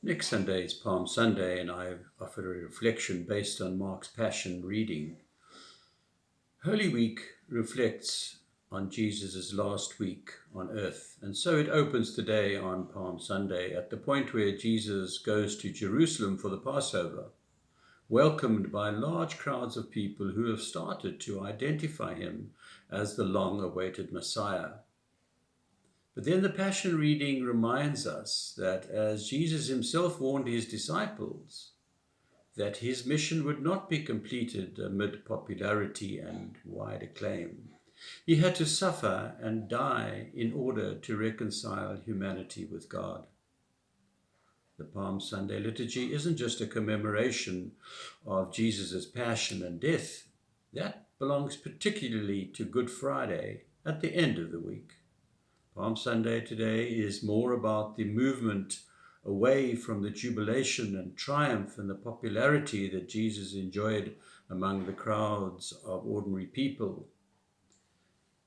Next Sunday is Palm Sunday, and I've offered a reflection based on Mark's Passion reading. Holy Week reflects on Jesus' last week on earth, and so it opens today on Palm Sunday at the point where Jesus goes to Jerusalem for the Passover, welcomed by large crowds of people who have started to identify him as the long-awaited Messiah. But then the Passion reading reminds us that as Jesus himself warned his disciples that his mission would not be completed amid popularity and wide acclaim, he had to suffer and die in order to reconcile humanity with God. The Palm Sunday liturgy isn't just a commemoration of Jesus' passion and death. That belongs particularly to Good Friday at the end of the week. Palm Sunday today is more about the movement away from the jubilation and triumph and the popularity that Jesus enjoyed among the crowds of ordinary people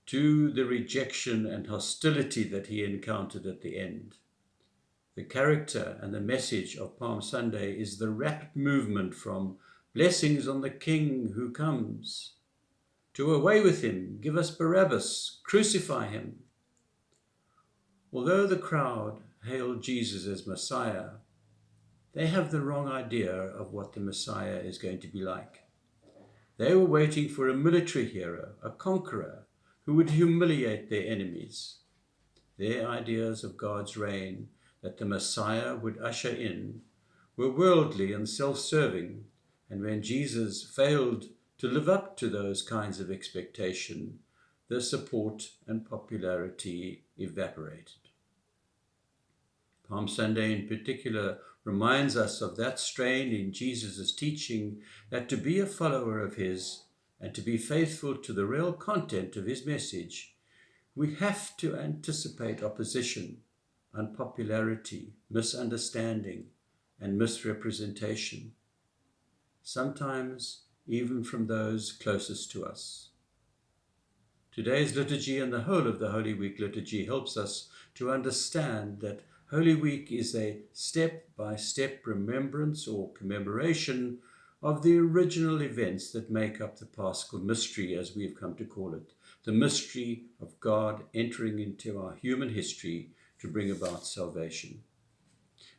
to the rejection and hostility that he encountered at the end. The character and the message of Palm Sunday is the rapid movement from blessings on the King who comes to away with him, give us Barabbas, crucify him. Although the crowd hailed Jesus as Messiah, they have the wrong idea of what the Messiah is going to be like. They were waiting for a military hero, a conqueror, who would humiliate their enemies. Their ideas of God's reign that the Messiah would usher in were worldly and self-serving, and when Jesus failed to live up to those kinds of expectation, their support and popularity evaporated. Palm Sunday in particular reminds us of that strain in Jesus' teaching, that to be a follower of his and to be faithful to the real content of his message, we have to anticipate opposition, unpopularity, misunderstanding, and misrepresentation, sometimes even from those closest to us. Today's liturgy and the whole of the Holy Week liturgy helps us to understand that Holy Week is a step-by-step remembrance or commemoration of the original events that make up the Paschal mystery, as we've come to call it, the mystery of God entering into our human history to bring about salvation.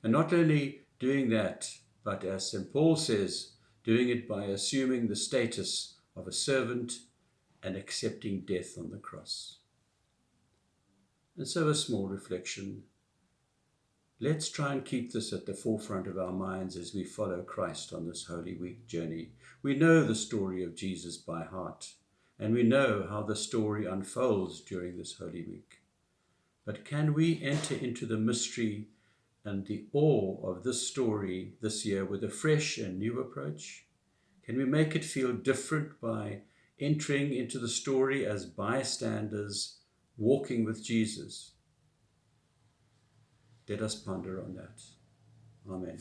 And not only doing that, but as St. Paul says, doing it by assuming the status of a servant and accepting death on the cross. And so a small reflection. Let's try and keep this at the forefront of our minds as we follow Christ on this Holy Week journey. We know the story of Jesus by heart, and we know how the story unfolds during this Holy Week. But can we enter into the mystery and the awe of this story this year with a fresh and new approach? Can we make it feel different by entering into the story as bystanders, walking with Jesus? Let us ponder on that. Amen.